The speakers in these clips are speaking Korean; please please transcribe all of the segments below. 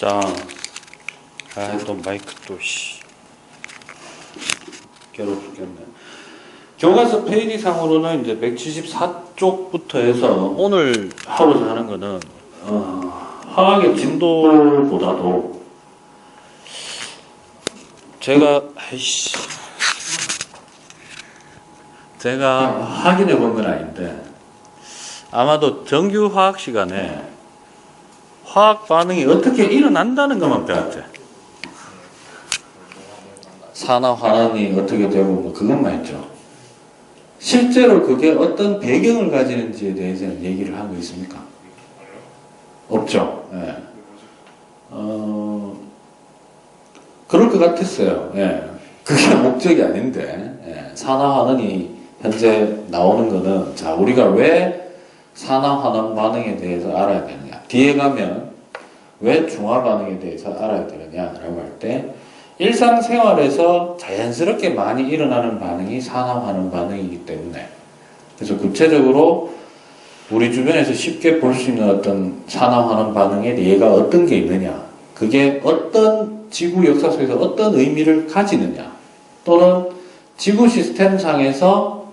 있다. 또 마이크 괴로워 죽겠네. 교과서 페이지상으로는 이제 174쪽부터 해서 오늘 하고자 하는 거는 화학의 진도보다도 제가 확인해 본 건 아닌데 아마도 정규 화학 시간에 화학 반응이 어떻게 일어난다는 것만 배웠대. 산화 환원이 어떻게 되고 뭐 그것만 했죠. 실제로 그게 어떤 배경을 가지는지에 대해서는 얘기를 한 거 있습니까? 없죠. 예. 그럴 것 같았어요. 예. 그게 목적이 아닌데, 예. 산화 환원이 현재 나오는 거는, 자, 우리가 왜 산화 환원 반응에 대해서 알아야 되느냐. 뒤에 가면 왜 중화 반응에 대해서 알아야 되느냐라고 할 때, 일상생활에서 자연스럽게 많이 일어나는 반응이 산화 환원 반응이기 때문에, 그래서 구체적으로 우리 주변에서 쉽게 볼 수 있는 어떤 산화 환원 반응의 예가 어떤 게 있느냐, 그게 어떤 지구 역사 속에서 어떤 의미를 가지느냐, 또는 지구 시스템상에서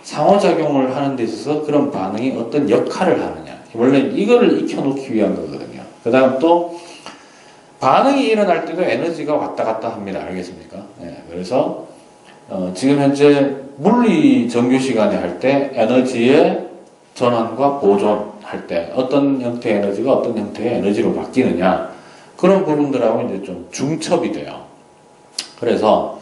상호작용을 하는 데 있어서 그런 반응이 어떤 역할을 하느냐, 원래 이거를 익혀놓기 위한 거거든요. 그 다음 또 반응이 일어날 때도 에너지가 왔다 갔다 합니다. 알겠습니까? 네, 그래서 지금 현재 물리 정규 시간에 할 때 에너지의 전환과 보존할 때 어떤 형태의 에너지가 어떤 형태의 에너지로 바뀌느냐, 그런 부분들하고 이제 좀 중첩이 돼요. 그래서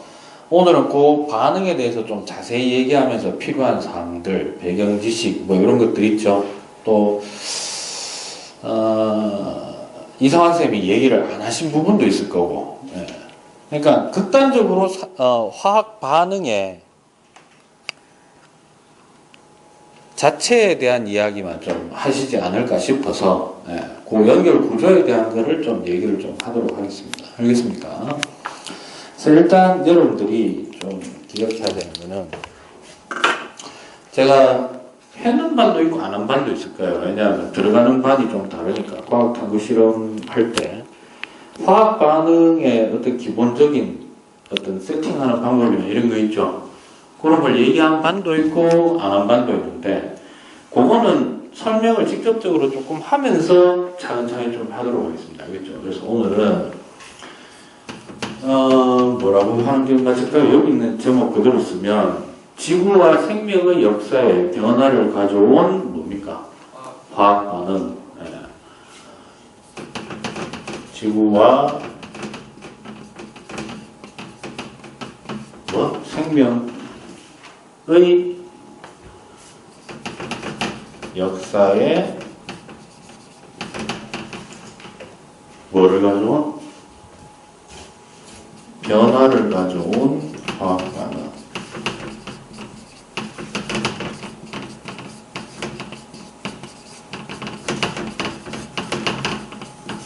오늘은 그 반응에 대해서 좀 자세히 얘기하면서 필요한 사항들, 배경 지식 뭐 이런 것들 있죠. 또 이상한 쌤이 얘기를 안 하신 부분도 있을 거고. 예. 그러니까 극단적으로 화학 반응의 자체에 대한 이야기만 좀 하시지 않을까 싶어서, 예, 그 연결 구조에 대한 거를 좀 얘기를 좀 하도록 하겠습니다. 알겠습니까? 그래서 일단 여러분들이 좀 기억해야 되는 거는, 제가 해는 반도 있고 안 하는 반도 있을 거예요. 왜냐하면 들어가는 반이 좀 다르니까. 과학 탐구 실험 할 때 화학 반응의 어떤 기본적인 어떤 세팅하는 방법이나 이런 거 있죠. 그런 걸 얘기한 반도 있고 안 한 반도 있는데, 그거는 설명을 직접적으로 조금 하면서 차근차근 좀 하도록 하겠습니다. 알겠죠? 그래서 오늘은 뭐라고 하는 게 맞을까요? 여기 있는 제목 그대로 쓰면 지구와 생명의 역사에 변화를 가져온 뭡니까? 화학 반응. 네. 지구와 생명의 역사에 뭐를 가져온? 변화를 가져온 화학 반응.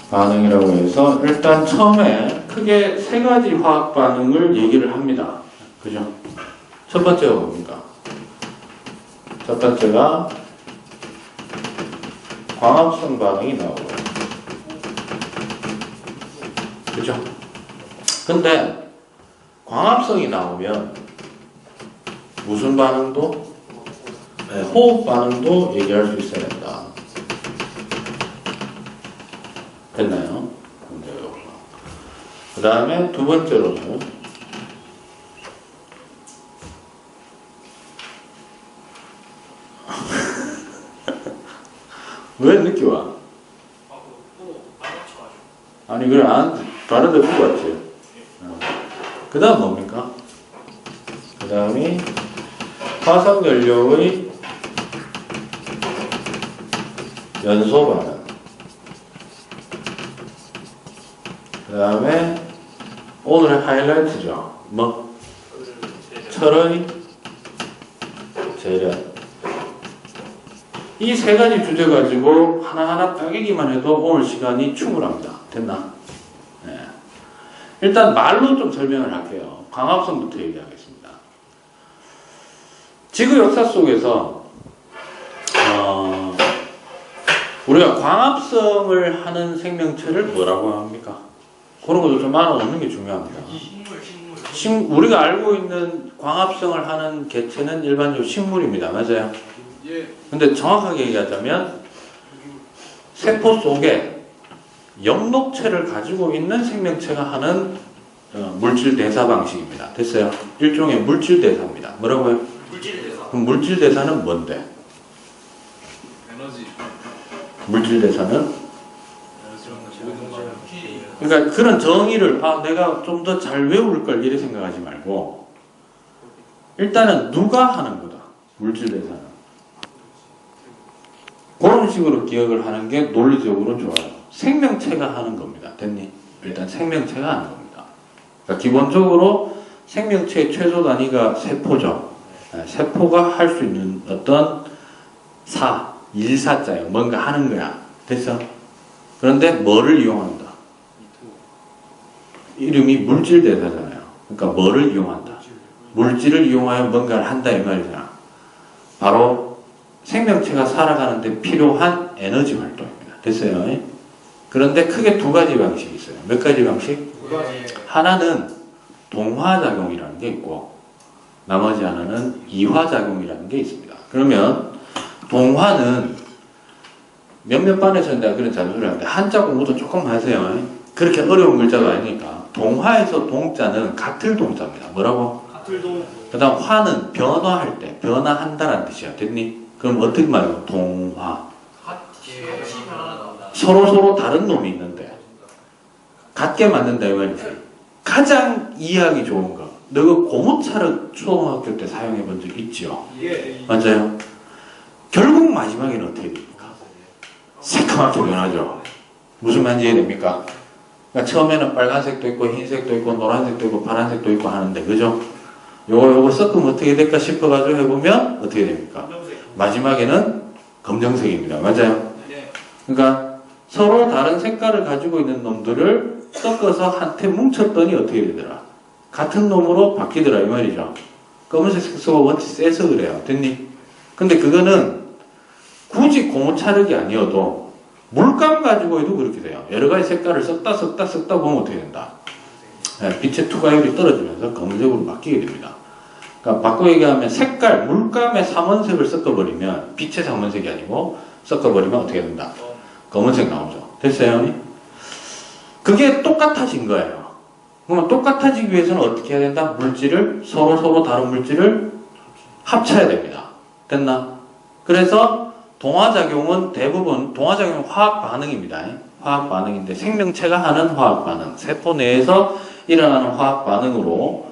반응이라고 해서 일단 처음에 크게 세 가지 화학 반응을 얘기를 합니다. 그죠? 첫 번째가 뭡니까? 첫 번째가 광합성 반응이 나오고, 그죠? 근데 광합성이 나오면 무슨 반응도? 네, 호흡 반응도 얘기할 수 있어야 된다. 됐나요? 그 다음에 두 번째로는 왜 늦게 와? 아니 그래 다른 데 보고 왔지. 그 다음 뭡니까? 그 다음이 화석연료의 연소 반응. 그 다음에 오늘의 하이라이트죠. 뭐? 철의 재련. 이 세 가지 주제 가지고 하나하나 따개기만 해도 오늘 시간이 충분합니다. 됐나? 네. 일단 말로 좀 설명을 할게요. 광합성부터 얘기하겠습니다. 지구 역사 속에서 우리가 광합성을 하는 생명체를 뭐라고 합니까? 그런 것도 좀 알아놓는 게 중요합니다. 우리가 알고 있는 광합성을 하는 개체는 일반적으로 식물입니다. 맞아요? 근데 정확하게 얘기하자면 세포 속에 영록체를 가지고 있는 생명체가 하는 물질 대사 방식입니다. 됐어요? 일종의 물질 대사입니다. 뭐라고요? 물질 대사. 그럼 물질 대사는 뭔데? 에너지. 물질 대사는? 그러니까 그런 정의를 내가 좀 더 잘 외울 걸 이렇게 생각하지 말고 일단은 누가 하는 거다. 물질 대사는. 그런 식으로 기억을 하는 게 논리적으로 좋아요. 생명체가 하는 겁니다. 됐니? 일단 생명체가 하는 겁니다. 그러니까 기본적으로 생명체의 최소 단위가 세포죠. 세포가 할 수 있는 어떤 일사자예요. 뭔가 하는 거야. 됐어? 그런데 뭐를 이용한다? 이름이 물질 대사잖아요. 그러니까 뭐를 이용한다? 물질을 이용하여 뭔가를 한다 이 말이잖아. 바로 생명체가 살아가는데 필요한 에너지 활동입니다. 됐어요? 그런데 크게 두 가지 방식이 있어요. 몇 가지 방식? 하나는 동화작용이라는 게 있고 나머지 하나는 이화작용이라는 게 있습니다. 그러면 동화는 몇몇 반에서 내가 그런 자료를 하는데 한자 공부도 조금 하세요. 그렇게 어려운 글자가 아니니까. 동화에서 동자는 같을 동자입니다. 뭐라고? 같을 동. 그 다음 화는 변화할 때 변화한다라는 뜻이야. 됐니? 그럼 어떻게 말해요? 동화. 서로 다른 놈이 있는데 같게 만든다 이 말이지. 가장 이해하기 좋은 거. 너가 고무차를 초등학교 때 사용해 본 적 있죠? 예. 맞아요. 결국 마지막에는 어떻게 됩니까? 새까맣게 변하죠. 무슨 말인지 이해됩니까? 그러니까 처음에는 빨간색도 있고 흰색도 있고 노란색도 있고 파란색도 있고 하는데 그죠? 요거 섞으면 어떻게 될까 싶어가지고 해보면 어떻게 됩니까? 마지막에는 검정색입니다. 맞아요? 그러니까 서로 다른 색깔을 가지고 있는 놈들을 섞어서 한테 뭉쳤더니 어떻게 되더라? 같은 놈으로 바뀌더라 이 말이죠. 검은색 색소가 원체 세서 그래요. 됐니? 근데 그거는 굳이 고무차력이 아니어도 물감 가지고 해도 그렇게 돼요. 여러 가지 색깔을 섞다 보면 어떻게 된다? 빛의 투과율이 떨어지면서 검은색으로 바뀌게 됩니다. 그러니까 바꿔 얘기하면 색깔, 물감의 삼원색을 섞어버리면 빛의 삼원색이 아니고 섞어버리면 어떻게 된다? 검은색 나오죠. 됐어요? 그게 똑같아진 거예요. 그러면 똑같아지기 위해서는 어떻게 해야 된다? 물질을 서로 다른 물질을 합쳐야 됩니다. 됐나? 그래서 동화작용은 대부분 동화작용은 화학 반응입니다. 화학 반응인데 생명체가 하는 화학 반응, 세포 내에서 일어나는 화학 반응으로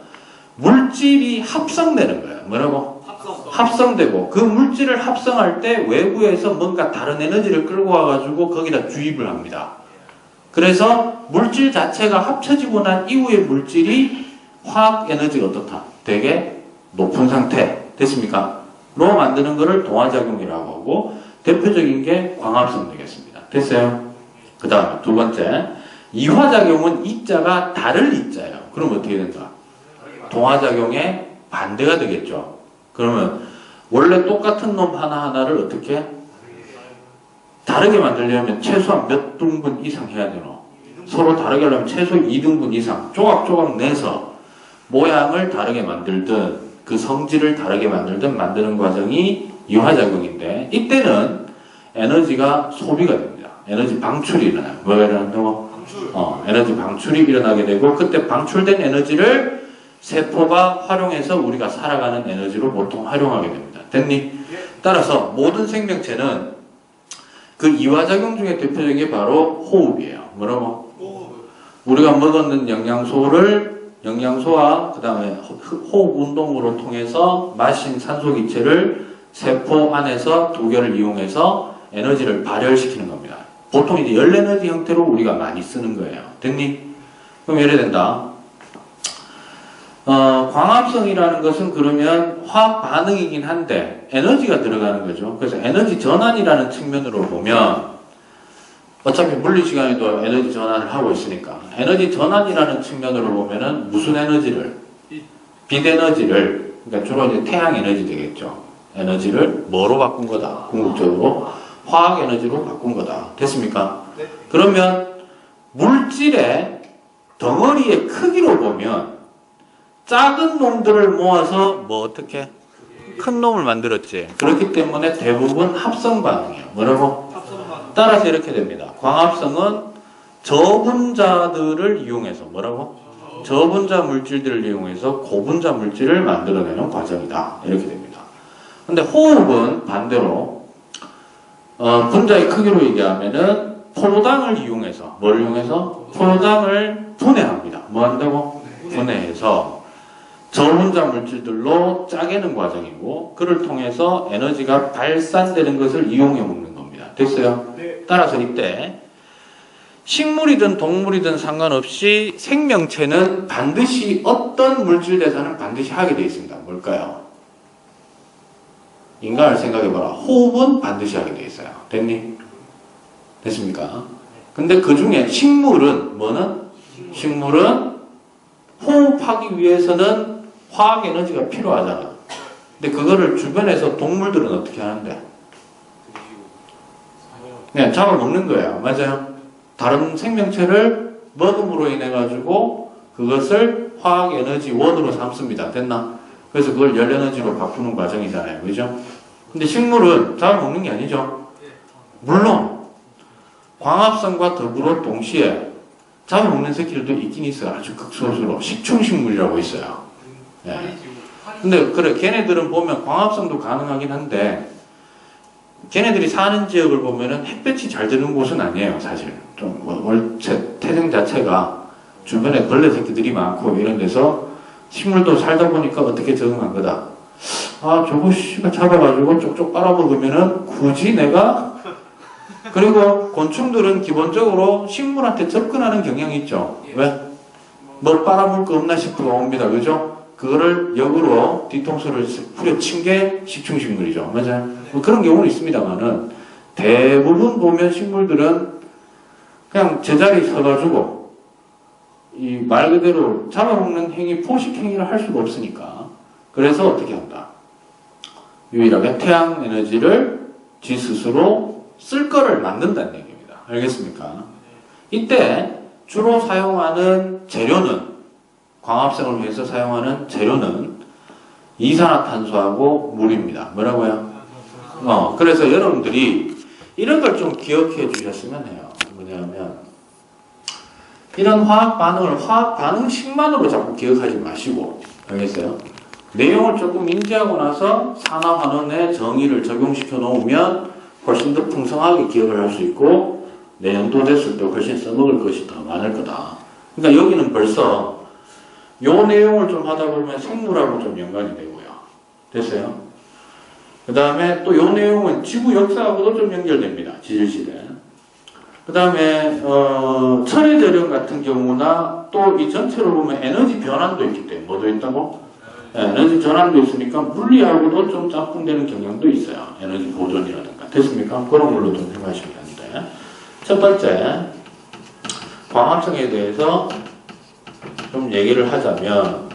물질이 합성되는 거예요. 뭐라고? 합성되고 그 물질을 합성할 때 외부에서 뭔가 다른 에너지를 끌고 와가지고 거기다 주입을 합니다. 그래서 물질 자체가 합쳐지고 난 이후의 물질이 화학 에너지가 어떻다? 되게 높은 상태 됐습니까? 로 만드는 것을 동화작용이라고 하고 대표적인 게 광합성 되겠습니다. 됐어요? 그 다음에 두 번째 이화작용은 이자가 다를 이자예요. 그럼 어떻게 된다? 동화작용의 반대가 되겠죠. 그러면 원래 똑같은 놈 하나하나를 어떻게 다르게 만들려면 최소한 몇 등분 이상 해야 되노? 서로 다르게 하려면 최소 2등분 이상 조각조각 내서 모양을 다르게 만들든 그 성질을 다르게 만들든 만드는 과정이 이화작용인데 이때는 에너지가 소비가 됩니다. 에너지 방출이 일어나요. 뭐가 일어난다고? 에너지 방출이 일어나게 되고 그때 방출된 에너지를 세포가 활용해서 우리가 살아가는 에너지로 보통 활용하게 됩니다. 됐니? 따라서 모든 생명체는 그 이화작용 중에 대표적인 게 바로 호흡이에요. 뭐라고? 우리가 먹었는 영양소와 그 다음에 호흡 운동으로 통해서 마신 산소기체를 세포 안에서 두 개를 이용해서 에너지를 발열시키는 겁니다. 보통 이제 열에너지 형태로 우리가 많이 쓰는 거예요. 됐니? 그럼 예를 든다. 광합성이라는 것은 그러면 화학 반응이긴 한데 에너지가 들어가는 거죠. 그래서 에너지 전환이라는 측면으로 보면 어차피 물리 시간에도 에너지 전환을 하고 있으니까 에너지 전환이라는 측면으로 보면은 무슨 에너지를? 빛 에너지를 그러니까 주로 이제 태양 에너지 되겠죠. 에너지를 뭐로 바꾼 거다? 궁극적으로 화학 에너지로 바꾼 거다. 됐습니까? 네. 그러면 물질의 덩어리의 크기로 보면 작은 놈들을 모아서 뭐 어떻게 큰 놈을 만들었지. 그렇기 때문에 대부분 합성 반응이에요. 뭐라고? 합성반. 따라서 이렇게 됩니다. 광합성은 저분자들을 이용해서 뭐라고? 저분자 물질들을 이용해서 고분자 물질을 만들어내는 과정이다. 이렇게 됩니다. 근데 호흡은 반대로 분자의 크기로 얘기하면은 포도당을 이용해서 뭘 이용해서? 포도당을 분해합니다. 뭐 한다고? 분해해서 저분자 물질들로 짜게는 과정이고 그를 통해서 에너지가 발산되는 것을 이용해 먹는 겁니다. 됐어요? 네. 따라서 이때 식물이든 동물이든 상관없이 생명체는 반드시 어떤 물질 대사는 반드시 하게 되어 있습니다. 뭘까요? 인간을 생각해봐라. 호흡은 반드시 하게 되어 있어요. 됐니? 됐습니까? 근데 그 중에 식물은 뭐는? 식물은 호흡하기 위해서는 화학 에너지가 필요하잖아. 근데 그거를 주변에서 동물들은 어떻게 하는데? 그냥 잡아먹는 거예요. 맞아요? 다른 생명체를 먹음으로 인해 가지고 그것을 화학 에너지 원으로 삼습니다. 됐나? 그래서 그걸 열 에너지로 바꾸는 과정이잖아요. 그죠? 근데 식물은 잡아먹는 게 아니죠. 물론 광합성과 더불어 동시에 잡아먹는 새끼들도 있긴 있어요. 아주 극소수로 식충식물이라고 있어요. 예. 근데 그래 걔네들은 보면 광합성도 가능하긴 한데 걔네들이 사는 지역을 보면은 햇볕이 잘 드는 곳은 아니에요. 사실 좀 월체 태생 자체가 주변에 벌레 새끼들이 많고 이런 데서 식물도 살다 보니까 어떻게 적응한 거다. 아 저거 씨가 잡아가지고 쪽쪽 빨아먹으면은 굳이 내가 그리고 곤충들은 기본적으로 식물한테 접근하는 경향이 있죠. 왜? 뭐 빨아먹을 거 없나 싶어가 옵니다. 그죠? 그거를 역으로 뒤통수를 후려친 게 식충식물이죠. 맞아요? 뭐 그런 경우는 있습니다만은 대부분 보면 식물들은 그냥 제자리에 서가지고 이 말 그대로 잡아먹는 행위, 포식 행위를 할 수가 없으니까 그래서 어떻게 한다? 유일하게 태양 에너지를 지 스스로 쓸 거를 만든다는 얘기입니다. 알겠습니까? 이때 주로 사용하는 재료는 광합성을 위해서 사용하는 재료는 이산화탄소하고 물입니다. 뭐라고요? 그래서 여러분들이 이런 걸 좀 기억해 주셨으면 해요. 뭐냐면 이런 화학 반응을 화학 반응식만으로 자꾸 기억하지 마시고 알겠어요? 내용을 조금 인지하고 나서 산화환원의 정의를 적용시켜 놓으면 훨씬 더 풍성하게 기억을 할 수 있고 내년도 됐을 때 훨씬 써먹을 것이 더 많을 거다. 그러니까 여기는 벌써 요 내용을 좀 하다 보면 생물하고 좀 연관이 되고요. 됐어요? 그 다음에 또 요 내용은 지구 역사하고도 좀 연결됩니다. 지질시대. 그 다음에 철의 재련 같은 경우나 또 이 전체를 보면 에너지 변환도 있기 때문에 뭐도 있다고? 에너지 전환도 있으니까 물리하고도 좀 짝꿍되는 경향도 있어요. 에너지 보존이라든가. 됐습니까? 그런 걸로 좀 생각하시면 되는데 첫 번째 광합성에 대해서 좀 얘기를 하자면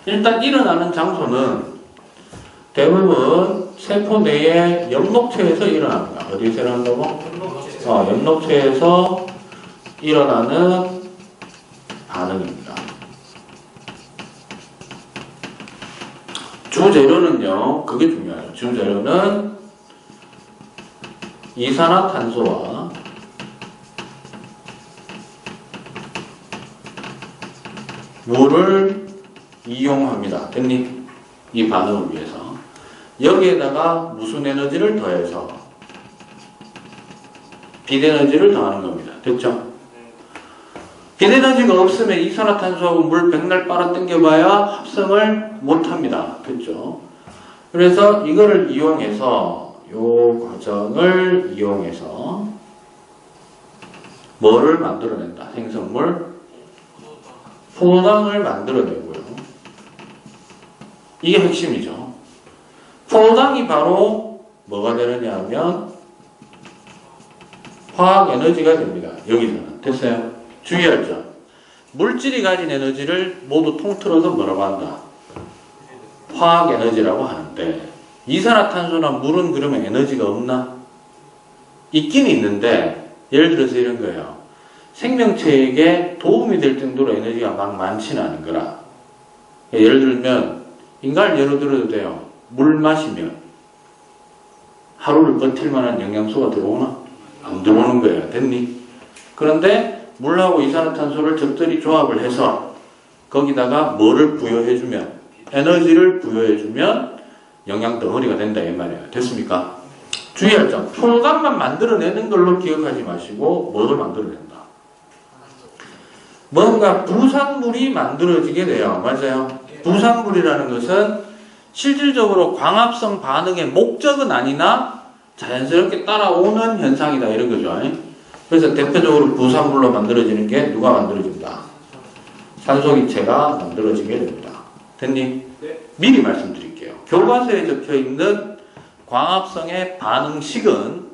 일단 일어나는 장소는 대부분 세포 내의 엽록체에서 일어납니다. 어디서 일어난다고? 엽록체에서 일어나는 반응입니다. 주재료는요, 그게 중요해요. 주재료는 이산화탄소와 물을 이용합니다. 됐니? 이 반응을 위해서. 여기에다가 무슨 에너지를 더해서 빛에너지를 더하는 겁니다. 됐죠? 빛에너지가 없으면 이산화탄소하고 물 백날 빨아당겨봐야 합성을 못합니다. 됐죠? 그래서 이거를 이용해서 요 과정을 이용해서 뭐를 만들어낸다? 생성물 포도당을 만들어내고요. 이게 핵심이죠. 포도당이 바로 뭐가 되느냐 하면 화학 에너지가 됩니다. 여기서는. 됐어요? 주의할 점. 물질이 가진 에너지를 모두 통틀어서 뭐라고 한다? 화학 에너지라고 하는데 이산화탄소나 물은 그러면 에너지가 없나? 있긴 있는데 예를 들어서 이런 거예요. 생명체에게 도움이 될 정도로 에너지가 막 많지는 않은 거라. 예를 들면 인간을 예로 들어도 돼요. 물 마시면 하루를 버틸 만한 영양소가 들어오나? 안 들어오는 거예요. 됐니? 그런데 물하고 이산화탄소를 적절히 조합을 해서 거기다가 뭐를 부여해주면 에너지를 부여해주면 영양 덩어리가 된다 이 말이에요. 됐습니까? 주의할 점. 포도당만 만들어내는 걸로 기억하지 마시고 뭐를 만들어낸다. 뭔가 부산물이 만들어지게 돼요. 맞아요? 부산물이라는 것은 실질적으로 광합성 반응의 목적은 아니나 자연스럽게 따라오는 현상이다 이런 거죠. 그래서 대표적으로 부산물로 만들어지는 게 누가 만들어진다? 산소기체가 만들어지게 됩니다. 됐니? 네. 미리 말씀드릴게요. 교과서에 적혀있는 광합성의 반응식은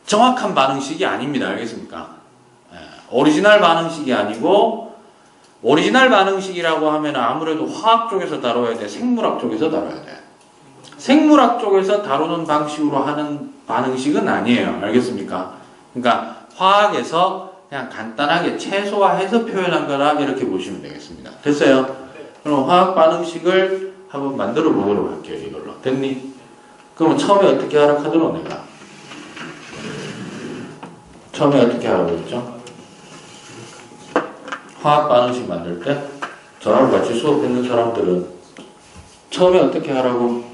정확한 반응식이 아닙니다. 알겠습니까? 오리지널 반응식이 아니고 오리지널 반응식이라고 하면 아무래도 화학 쪽에서 다뤄야 돼. 생물학 쪽에서 다뤄야 돼. 생물학 쪽에서 다루는 방식으로 하는 반응식은 아니에요. 알겠습니까? 그러니까 화학에서 그냥 간단하게 최소화해서 표현한 거라 이렇게 보시면 되겠습니다. 됐어요? 그럼 화학 반응식을 한번 만들어 보도록 할게요. 이걸로. 됐니? 그럼 처음에 어떻게 하라고 하더라 내가? 처음에 어떻게 하라고 했죠? 화학 반응식 만들 때 저하고 같이 수업했는 사람들은 처음에 어떻게 하라고?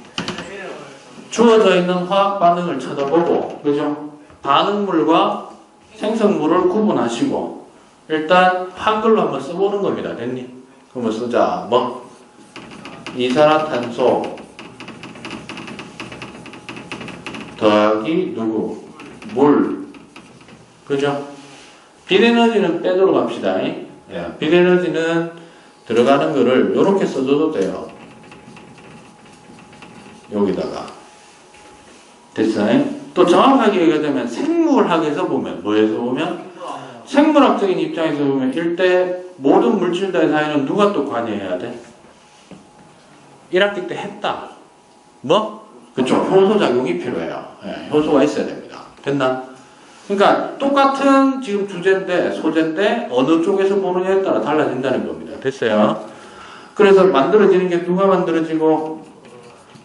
주어져 있는 화학 반응을 쳐다보고, 그죠? 반응물과 생성물을 구분하시고 일단 한글로 한번 써보는 겁니다. 됐니? 그러면 쓰자. 뭐? 이산화탄소 더하기 누구? 물. 그죠? 빛에너지는 빼도록 합시다. 빛에너지는 들어가는 거를 이렇게 써줘도 돼요. 여기다가. 됐어요? 또 정확하게 얘기하자면 생물학에서 보면 뭐에서 보면 생물학적인 입장에서 보면 일대 모든 물질들의 사이는 누가 또 관여해야 돼? 1학기 때 했다. 뭐? 그쵸. 효소작용이 필요해요. 효소가 있어야 됩니다. 됐나? 그러니까 똑같은 지금 주제인데 소재인데 어느 쪽에서 보느냐에 따라 달라진다는 겁니다. 됐어요? 그래서 만들어지는 게 누가 만들어지고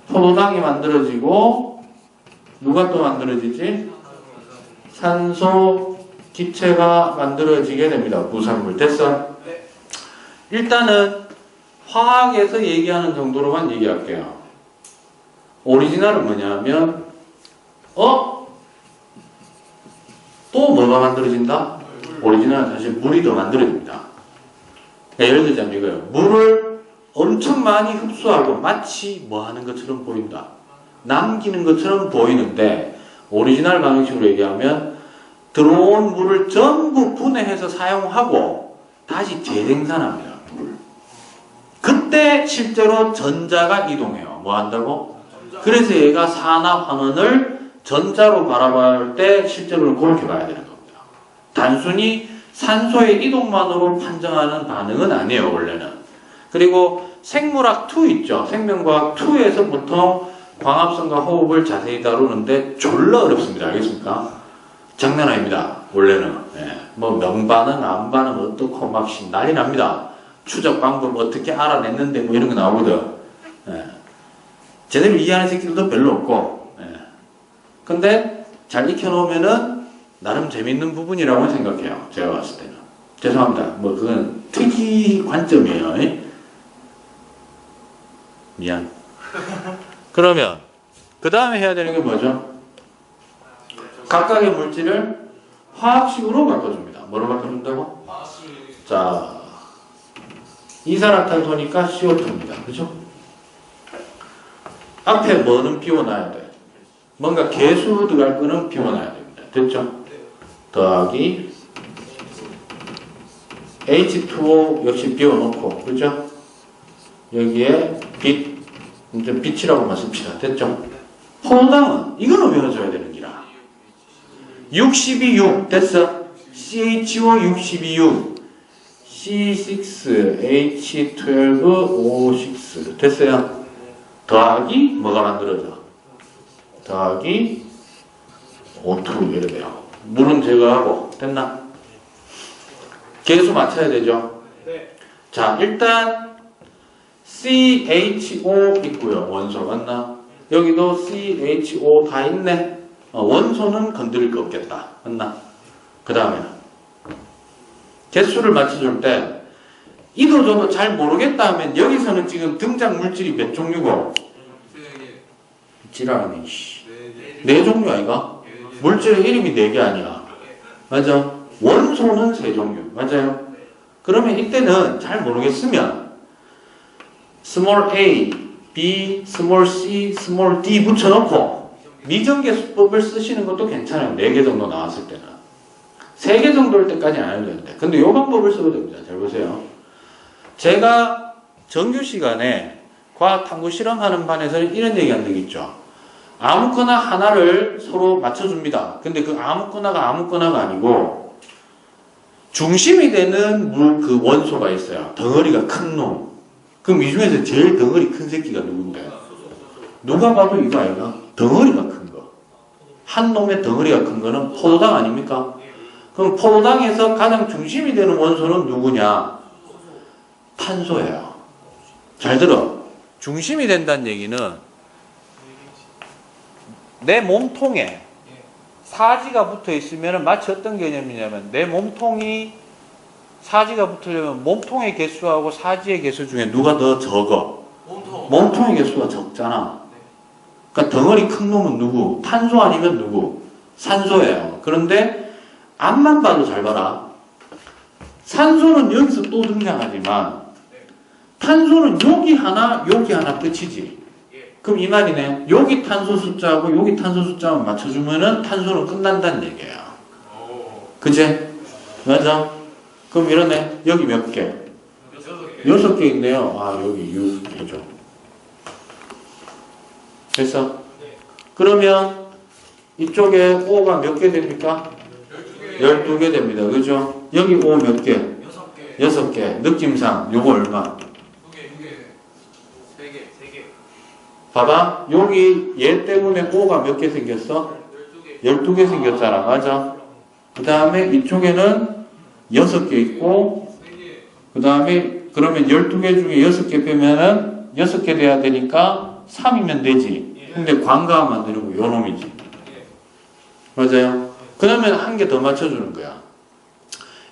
포도당이 만들어지고 누가 또 만들어지지? 산소 기체가 만들어지게 됩니다. 부산물. 됐어? 일단은 화학에서 얘기하는 정도로만 얘기할게요. 오리지널은 뭐냐면 또 뭐가 만들어진다? 오리지널은 사실 물이 더 만들어집니다. 예를 들자면 이거예요. 물을 엄청 많이 흡수하고 마치 뭐 하는 것처럼 보인다. 남기는 것처럼 보이는데 오리지널 방식으로 얘기하면 들어온 물을 전부 분해해서 사용하고 다시 재생산합니다. 물. 그때 실제로 전자가 이동해요. 뭐 한다고? 그래서 얘가 산화환원을 전자로 바라볼 때 실제로는 그렇게 봐야 되는 겁니다. 단순히 산소의 이동만으로 판정하는 반응은 아니에요. 원래는. 그리고 생물학 2 있죠. 생명과학 2에서 보통 광합성과 호흡을 자세히 다루는데 졸라 어렵습니다. 알겠습니까? 장난 아닙니다. 원래는. 뭐 명반응, 암반응 어떻고 막 난리 납니다. 추적 방법 어떻게 알아냈는데 뭐 이런 거 나오거든. 제대로 이해하는 새끼들도 별로 없고. 근데 잘 익혀놓으면은 나름 재밌는 부분이라고 생각해요. 제가 봤을 때는. 죄송합니다. 뭐 그건 특이 관점이에요. 미안. 그러면 그 다음에 해야 되는 게 뭐죠? 각각의 물질을 화학식으로 바꿔줍니다. 뭐로 바꿔준다고? 자, 이산화탄소니까 CO2입니다. 그죠? 앞에 뭐는 비워놔야 돼? 뭔가 개수 들어갈 거는 비워놔야 됩니다. 됐죠? 더하기 H2O 역시 비워놓고, 그죠? 여기에 빛, 이제 빛이라고만 씁시다. 됐죠? 포도당은 이거는 외워줘야 되는 기라. 62, 됐어? CHO 62, C6H12O6 됐어요? 더하기 뭐가 만들어져? 더하기 O2 이래 돼요. 물은 제거하고 됐나? 계수 맞춰야 되죠? 네. 자, 일단 CHO 있고요. 원소 맞나? 여기도 CHO 다 있네. 원소는 건드릴 거 없겠다. 맞나? 그 다음에 개수를 맞춰줄 때 이도 저도 잘 모르겠다 하면 여기서는 지금 등장 물질이 몇 종류고? 지랄하네. 네 종류 아이가? 물질의 이름이 4개 아니야. 맞아? 원소는 3종류. 맞아요? 그러면 이때는 잘 모르겠으면 small a, b, small c, small d 붙여놓고 미정계수법을 쓰시는 것도 괜찮아요. 4개 정도 나왔을 때는. 3개 정도일 때까지 안 해도 되는데. 근데 이 방법을 써도 됩니다. 잘 보세요. 제가 정규 시간에 과학탐구 실험하는 반에서는 이런 얘기 한 적 있죠. 아무거나 하나를 서로 맞춰줍니다. 근데 그 아무거나가 아니고 중심이 되는 그 원소가 있어요. 덩어리가 큰 놈. 그럼 이 중에서 제일 덩어리 큰 새끼가 누군데? 누가 봐도 이거 아이가? 덩어리가 큰 거. 한 놈의 덩어리가 큰 거는 포도당 아닙니까? 그럼 포도당에서 가장 중심이 되는 원소는 누구냐? 탄소예요. 잘 들어. 중심이 된다는 얘기는 내 몸통에 사지가 붙어 있으면 마치 어떤 개념이냐면 내 몸통이 사지가 붙으려면 몸통의 개수하고 사지의 개수 중에 누가 더 적어? 몸통의 개수가 적잖아. 그러니까 덩어리 큰 놈은 누구? 탄소 아니면 누구? 산소예요. 그런데 앞만 봐도 잘 봐라. 산소는 여기서 또 등장하지만 탄소는 여기 하나 끝이지. 그럼 이 말이네. 여기 탄소 숫자하고 여기 탄소 숫자만 맞춰주면은 탄소는 끝난다는 얘기예요. 그치? 맞아? 그럼 이러네. 여기 몇 개? 6개 있네요. 아, 여기 6개죠. 됐어? 그러면 이쪽에 O가 몇 개 됩니까? 12개 됩니다. 그죠? 여기 O 몇 개? 6개. 느낌상 요거 얼마? 봐봐. 여기 얘 때문에 O가 몇 개 생겼어? 12개 생겼잖아. 맞아? 그 다음에 이쪽에는 6개 있고 그 다음에 그러면 12개 중에 6개 빼면은 6개 돼야 되니까 3이면 되지. 근데 관가만 만드는 거 요 놈이지. 맞아요? 그러면 한 개 더 맞춰주는 거야.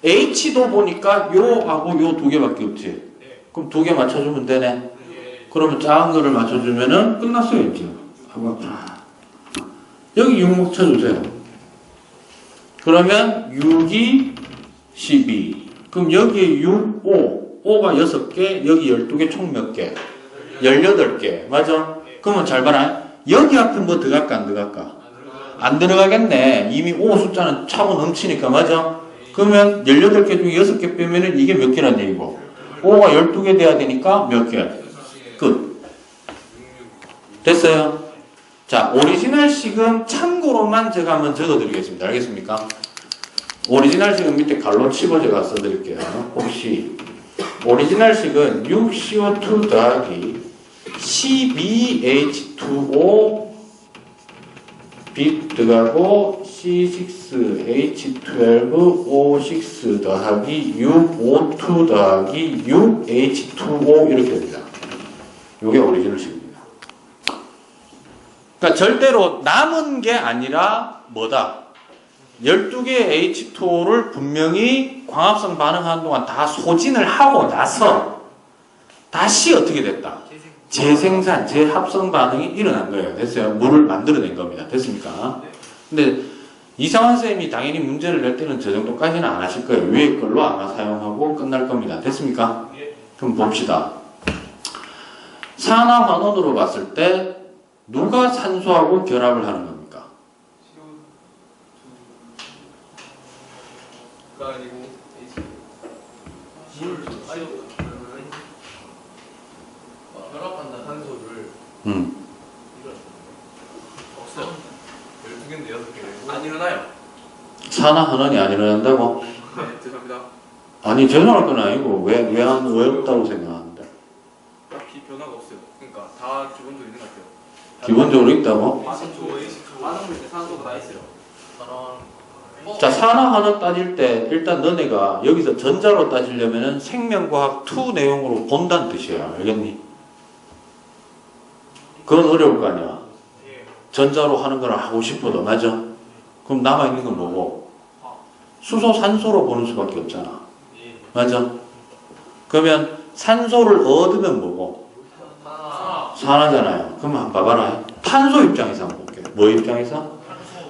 H도 보니까 요하고 요 2개밖에 없지. 그럼 2개 맞춰주면 되네. 그러면 작은 거를 맞춰주면은 끝났어요, 이제. 여기 6 쳐주세요. 그러면 6이 12. 그럼 여기에 6, 5. 5가 6개, 여기 12개, 총 몇 개? 18개. 맞아? 그러면 잘 봐라. 여기 앞에 뭐 들어갈까, 안 들어갈까? 안 들어가겠네. 이미 5 숫자는 차고 넘치니까. 맞아? 그러면 18개 중에 6개 빼면은 이게 몇 개란 얘기고? 5가 12개 돼야 되니까 몇 개? 끝. 됐어요? 자, 오리지널식은 참고로만 제가 한번 적어드리겠습니다. 알겠습니까? 오리지널식은 밑에 갈로 치고 제가 써드릴게요. 혹시 오리지널식은 6CO2 더하기 12H2O 빛 들어가고 C6H12O6 더하기 6O2 더하기 6H2O 이렇게 됩니다. 이게 오리지널식입니다. 그러니까 절대로 남은 게 아니라 뭐다? 12개의 H2O를 분명히 광합성 반응하는 동안 다 소진을 하고 나서 다시 어떻게 됐다? 재생산, 재합성 반응이 일어난 거예요. 됐어요? 물을 만들어낸 겁니다. 됐습니까? 근데 이상한 쌤이 당연히 문제를 낼 때는 저 정도까지는 안 하실 거예요. 위에 걸로 아마 사용하고 끝날 겁니다. 됐습니까? 그럼 봅시다. 산화환원으로 봤을 때 누가 산소하고 결합을 하는 겁니까? 가 아니고 결합한다 산소를 없어요. 12개인데 6개 안 일어나요. 산화환원이 안 일어난다고? 네, 죄송합니다. 아니 죄송할 건 아니고 왜 없다고 생각하는데? 딱히 변화가 없어요. 그러니까 다 기본적으로 있는 것 같아요. 기본적으로 있다고? 반응물 때 산소가 다 있어요. 자, 산화환원 따질 때 일단 너네가 여기서 전자로 따지려면은 생명과학 2 내용으로 본다는 뜻이야. 알겠니? 그건 어려울 거 아니야. 전자로 하는 걸 하고 싶어도, 맞아? 그럼 남아있는 건 뭐고? 수소, 산소로 보는 수밖에 없잖아. 맞아? 그러면 산소를 얻으면 뭐고? 산화잖아요. 그럼 한번 봐봐라. 탄소 입장에서 한번 볼게요. 뭐 입장에서?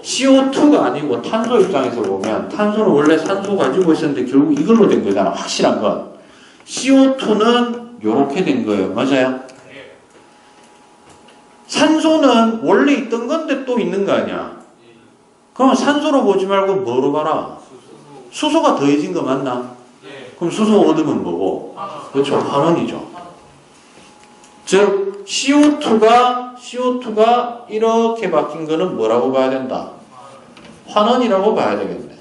CO2가 아니고 탄소 입장에서 보면 탄소는 원래 산소 가지고 있었는데 결국 이걸로 된 거잖아. 확실한 건. CO2는 이렇게 된 거예요. 맞아요? 산소는 원래 있던 건데 또 있는 거 아니야. 그러면 산소로 보지 말고 뭐로 봐라? 수소가 더해진 거 맞나? 그럼 수소 얻으면 뭐고? 그렇죠. 환원이죠. 즉 CO2가 이렇게 바뀐 거는 뭐라고 봐야 된다? 환원이라고 봐야 되겠네.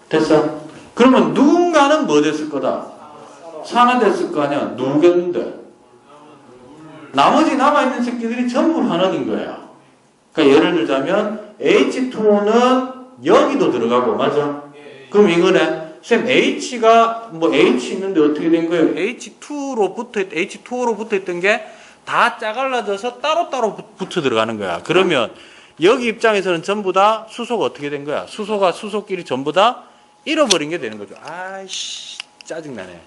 됐어? 그러면 누군가는 뭐 됐을 거다? 산화됐을 거 아니야? 누구겠는데? 나머지 남아있는 새끼들이 전부 환원인 거야. 그러니까 예를 들자면 H2O는 여기도 들어가고, 맞아? 그럼 이거네. 쌤, H가 뭐 H 있는데 어떻게 된 거예요? H2로 붙어 있던 게 다 짜갈라져서 따로따로 붙어 들어가는 거야. 그러면 여기 입장에서는 전부 다 수소가 어떻게 된 거야? 수소가 수소끼리 전부 다 잃어버린 게 되는 거죠. 아이씨, 짜증나네.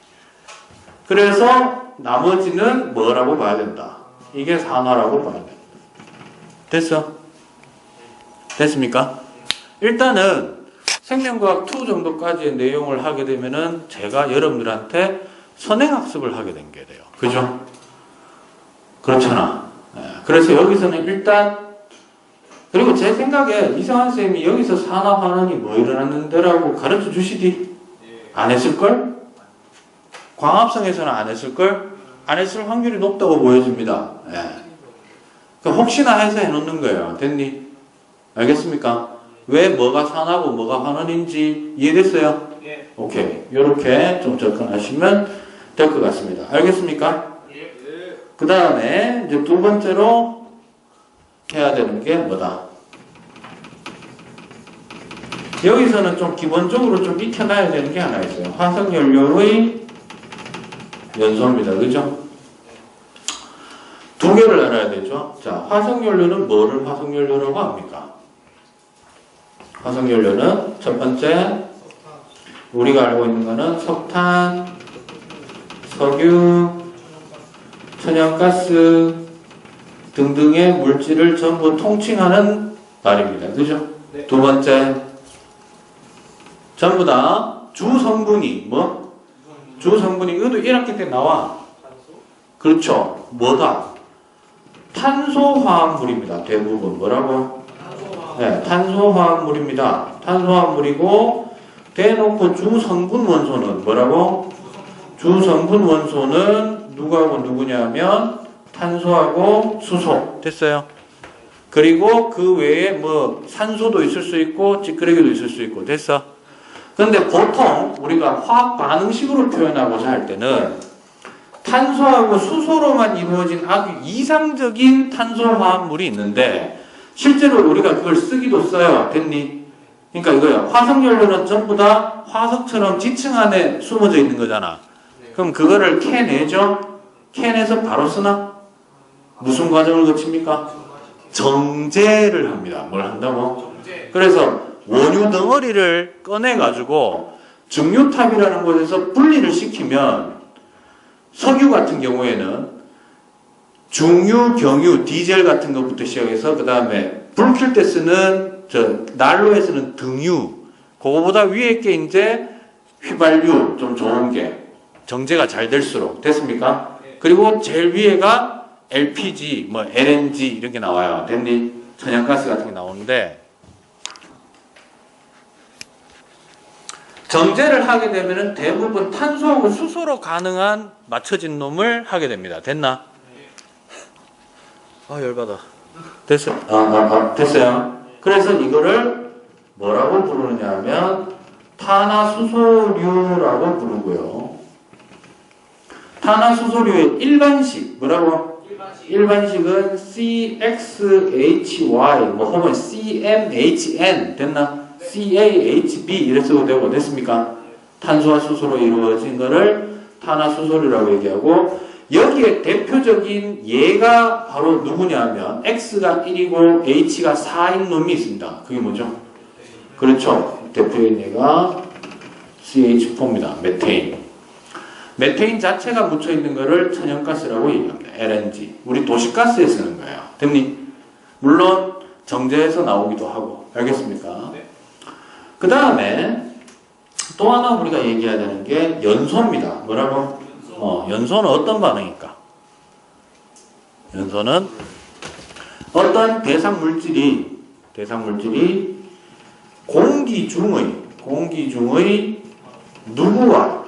그래서 나머지는 뭐라고 봐야 된다? 이게 산화라고 봐야 된다. 됐어? 됐습니까? 일단은 생명과학 2 정도까지의 내용을 하게 되면은 제가 여러분들한테 선행학습을 하게 된 게 돼요. 그죠? 그렇잖아. 그래서 여기서는 일단, 그리고 제 생각에 이상한 쌤이 여기서 산화환원이 뭐 일어났는데라고 가르쳐 주시디? 안 했을걸? 광합성에서는 안 했을걸? 안 했을 확률이 높다고 보여집니다. 그러니까 혹시나 해서 해놓는 거예요. 됐니? 알겠습니까? 왜 뭐가 산화고 뭐가 환원인지 이해됐어요? 오케이. 이렇게 좀 접근하시면 될 것 같습니다. 알겠습니까? 그 다음에 이제 두 번째로 해야 되는 게 뭐다? 여기서는 좀 기본적으로 좀 익혀놔야 되는 게 하나 있어요. 화석연료의 연소입니다. 그죠? 두 개를 알아야 되죠. 자, 화석연료는 뭐를 화석연료라고 합니까? 화석연료는 첫 번째, 우리가 알고 있는 거는 석탄, 석유, 천연가스 등등의 물질을 전부 통칭하는 말입니다. 그죠? 네. 두 번째, 전부 다 주성분이 뭐? 주성분이 이것도 1학기 때 나와. 그렇죠. 뭐다? 탄소화합물입니다. 대부분 뭐라고? 네, 탄소화합물입니다. 탄소화합물이고 대놓고 주성분 원소는 뭐라고? 주성분 원소는 누구하고 누구냐면 탄소하고 수소. 됐어요? 그리고 그 외에 뭐 산소도 있을 수 있고 찌끄레기도 있을 수 있고. 됐어? 근데 보통 우리가 화학 반응식으로 표현하고자 할 때는 탄소하고 수소로만 이루어진 아주 이상적인 탄소화합물이 있는데 실제로 우리가 그걸 쓰기도 써요. 됐니? 그러니까 이거야. 화석연료는 전부 다 화석처럼 지층 안에 숨어져 있는 거잖아. 그럼 그거를 캐내죠? 캐내서 바로 쓰나? 무슨 과정을 거칩니까? 정제를 합니다. 뭘 한다고? 그래서 원유 덩어리를 꺼내가지고 증류탑이라는 곳에서 분리를 시키면 석유 같은 경우에는 중유, 경유, 디젤 같은 것부터 시작해서 그 다음에 불 켤 때 쓰는 난로에 쓰는 등유, 그거보다 위에 게 이제 휘발유 좀 좋은 게 정제가 잘 될수록 됐습니까? 그리고 제일 위에가 LPG, 뭐 LNG 이런 게 나와요. 됐니? 천연가스 같은 게 나오는데 정제를 하게 되면은 대부분 탄소하고 수소로 가능한 맞춰진 놈을 하게 됩니다. 됐나? 아 열받아. 됐어요? 됐어요? 그래서 이거를 뭐라고 부르느냐 하면 탄화수소류라고 부르고요. 탄화수소류의 일반식 뭐라고? 일반식은 CXHY 뭐 혹은 CMHN 됐나? CAHB 이래 써도 되고 됐습니까? 탄소와 수소로 이루어진 거를 탄화수소리라고 얘기하고 여기에 대표적인 얘가 바로 누구냐면 X가 1이고 H가 4인 놈이 있습니다. 그게 뭐죠? 그렇죠. 대표적인 얘가 CH4입니다. 메테인. 메테인 자체가 묻혀있는 거를 천연가스라고 얘기합니다. LNG. 우리 도시가스에 쓰는 거예요. 됐니? 물론 정제해서 나오기도 하고. 알겠습니까? 그 다음에 또 하나 우리가 얘기해야 되는 게 연소입니다. 뭐라고? 연소는 어떤 반응일까? 연소는 어떤 대상 물질이 공기 중의 누구와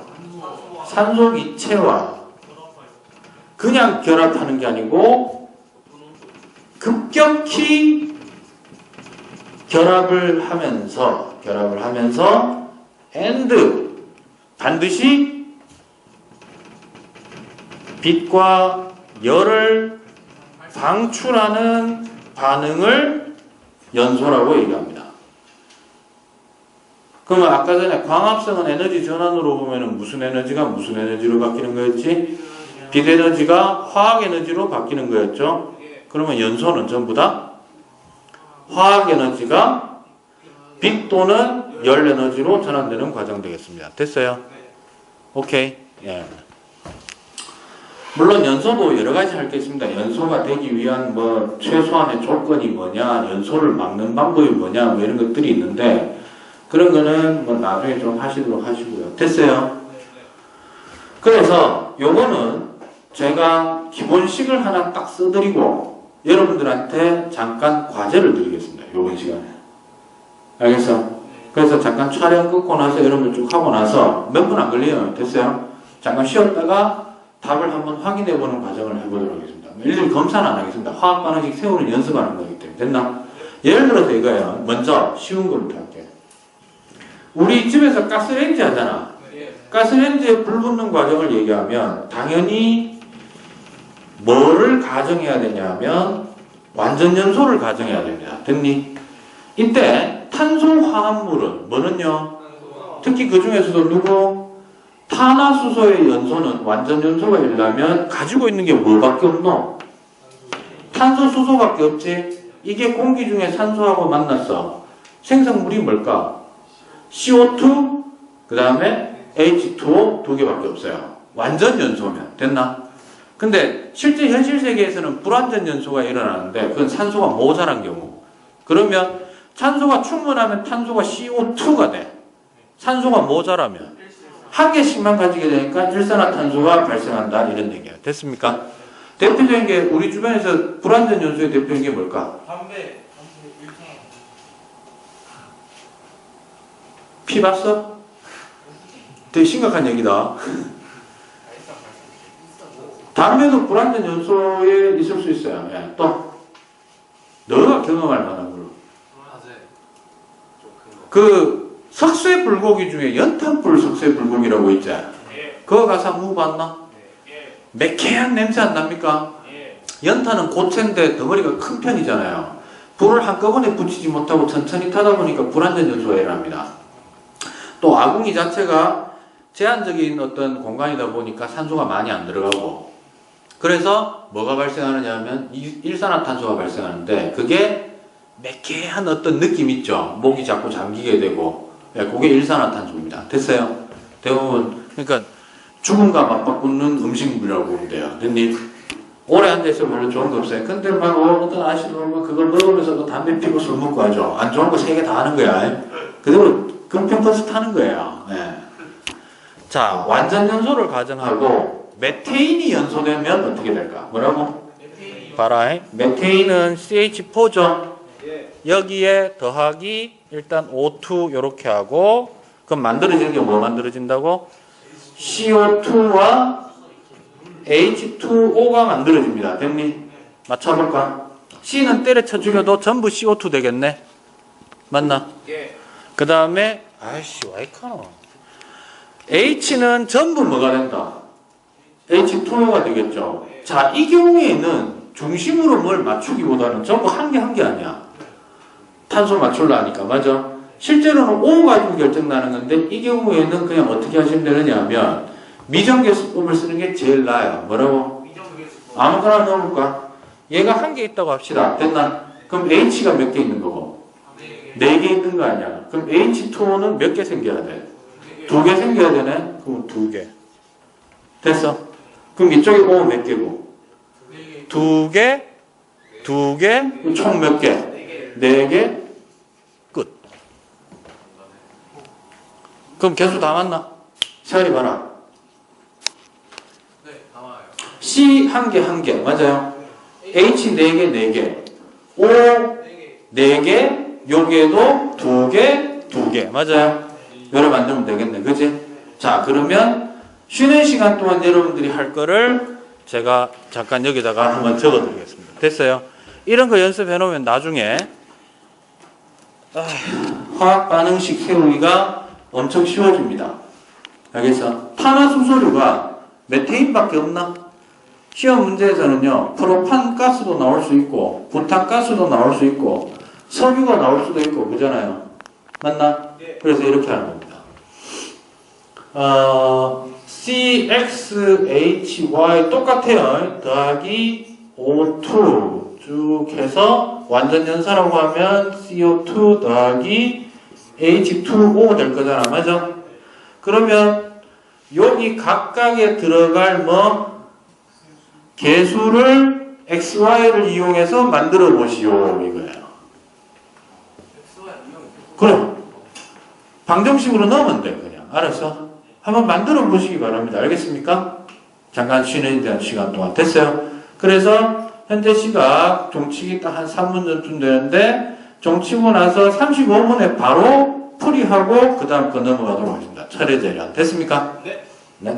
산소 기체와 그냥 결합하는 게 아니고 급격히 결합을 하면서 and 반드시 빛과 열을 방출하는 반응을 연소라고 얘기합니다. 그러면 아까 전에 광합성은 에너지 전환으로 보면 무슨 에너지가 무슨 에너지로 바뀌는 거였지? 빛 에너지가 화학 에너지로 바뀌는 거였죠? 그러면 연소는 전부 다 화학 에너지가 빛 또는 열 에너지로 전환되는 과정 되겠습니다. 됐어요? 오케이. 예. 물론 연소도 여러 가지 할 게 있습니다. 연소가 되기 위한 뭐 최소한의 조건이 뭐냐, 연소를 막는 방법이 뭐냐, 뭐 이런 것들이 있는데 그런 거는 뭐 나중에 좀 하시도록 하시고요. 됐어요? 그래서 요거는 제가 기본식을 하나 딱 써드리고 여러분들한테 잠깐 과제를 드리겠습니다. 요번 시간에. 알겠어? 그래서 잠깐 촬영 끊고 나서 여러분들 쭉 하고 나서 몇 분 안 걸려요. 됐어요? 잠깐 쉬었다가 답을 한번 확인해 보는 과정을 해보도록 하겠습니다. 일일이 검사는 안 하겠습니다. 화학 반응식 세우는 연습하는 거기 때문에. 됐나? 예를 들어서 이거예요. 먼저 쉬운 거부터 할게요. 우리 집에서 가스레인지 하잖아. 가스레인지에 불 붙는 과정을 얘기하면 당연히 뭐를 가정해야 되냐면 완전 연소를 가정해야 됩니다. 됐니? 이때 탄소화합물은 뭐는요? 특히 그 중에서도 누구? 탄화수소의 연소는 완전 연소가 되려면 가지고 있는 게 뭐밖에 없노? 탄소, 수소밖에 없지? 이게 공기 중에 산소하고 만났어. 생성물이 뭘까? CO2, 그 다음에 H2O 두 개밖에 없어요. 완전 연소면. 됐나? 근데 실제 현실 세계에서는 불완전 연소가 일어나는데 그건 산소가 모자란 경우. 그러면 산소가 충분하면 탄소가 CO2가 돼. 산소가 모자라면. 한 개씩만 가지게 되니까 일산화탄소가 발생한다. 이런 얘기야. 됐습니까? 대표적인 게 우리 주변에서 불완전 연소의 대표적인 게 뭘까? 담배 피 봤어? 되게 심각한 얘기다. 담배도 불완전 연소에 있을 수 있어요. 예. 또 너가 경험할 만한 걸로. 그 석쇠 불고기 중에 연탄불 석쇠 불고기라고 있지? 그거 가서 한번 봤나? 매캐한 냄새 안 납니까? 연탄은 고체인데 덩어리가 큰 편이잖아요. 불을 한꺼번에 붙이지 못하고 천천히 타다 보니까 불완전 연소가 일어납니다. 또 아궁이 자체가 제한적인 어떤 공간이다 보니까 산소가 많이 안 들어가고 그래서 뭐가 발생하느냐 하면 일산화탄소가 발생하는데 그게 매캐한 어떤 느낌 있죠? 목이 자꾸 잠기게 되고 그게 일산화탄소입니다. 됐어요? 대부분 그러니까 죽음과 맞바꾸는 음식물이라고 보면 돼요. 됐니? 오래 앉아있어 별로 좋은 거 없어요. 근데 막 어떤 아저씨도 그걸 먹으면서도 담배 피고 술 먹고 하죠. 안 좋은 거 세 개 다 하는 거야. 그대로 금평버스 타는 거예요. 네. 자, 완전 연소를 가정하고 메테인이 연소되면 어떻게 될까? 뭐라고? 봐라. 메테인은 CH4죠. 여기에 더하기 일단 O2 이렇게 하고 그럼 만들어지는 게 뭐 만들어진다고? CO2와 H2O가 만들어집니다. 됐니? 맞춰볼까? C는 때려쳐 죽여도 전부 CO2 되겠네? 맞나? 그 다음에 아이씨 와이카노 H는 전부 뭐가 된다? H2O가 되겠죠? 자, 이 경우에는 중심으로 뭘 맞추기보다는 전부 한 개 한 개 아니야. 탄소 맞추려니까, 맞아? 실제로는 O 가지고 결정나는 건데, 이 경우에는 그냥 어떻게 하시면 되느냐 하면, 미정계수법을 쓰는 게 제일 나아요. 뭐라고? 아무거나 넣어볼까? 얘가 한 개 있다고 합시다. 됐나? 그럼 H가 몇 개 있는 거고? 4개 있는 거 아니야. 그럼 H2O는 몇 개 생겨야 돼? 2개 생겨야 되네? 그럼 2개. 됐어? 그럼 이쪽에 O 몇 개고? 2개? 2개? 총 몇 개? 4개? 끝. 그럼 개수 다 맞나? 세아리 봐라. 네, 나와요. C 한 개 한 개 맞아요? H 4개 4개 O 4개 여기에도 2개 2개 맞아요? 요래 만들면 되겠네 그치? 자 그러면 쉬는 시간 동안 여러분들이 할 거를 제가 잠깐 여기다가 한번 적어 드리겠습니다. 됐어요? 이런 거 연습해 놓으면 나중에 화학 반응식 세우기가 엄청 쉬워집니다. 알겠어? 탄화수소류가 메테인밖에 없나? 시험 문제에서는요, 프로판 가스도 나올 수 있고, 부탄 가스도 나올 수 있고, 석유가 나올 수도 있고, 그잖아요. 맞나? 그래서 이렇게 하는 겁니다. CXHY 똑같아요. 더하기 O2 쭉 해서 완전 연사라고 하면 CO2 더하기 H2O 될 거잖아. 맞아? 그러면 여기 각각에 들어갈 개수를 XY를 이용해서 만들어 보시오 이거예요. 그럼 방정식으로 넣으면 돼 그냥. 알았어? 한번 만들어 보시기 바랍니다. 알겠습니까? 잠깐 쉬는 시간 동안 됐어요? 그래서 현재 시각 종치기 딱 한 3분 전쯤 되는데 종치고 나서 35분에 바로 풀이하고 그 다음 거 넘어가도록 하겠습니다. 차례 대련 됐습니까? 네.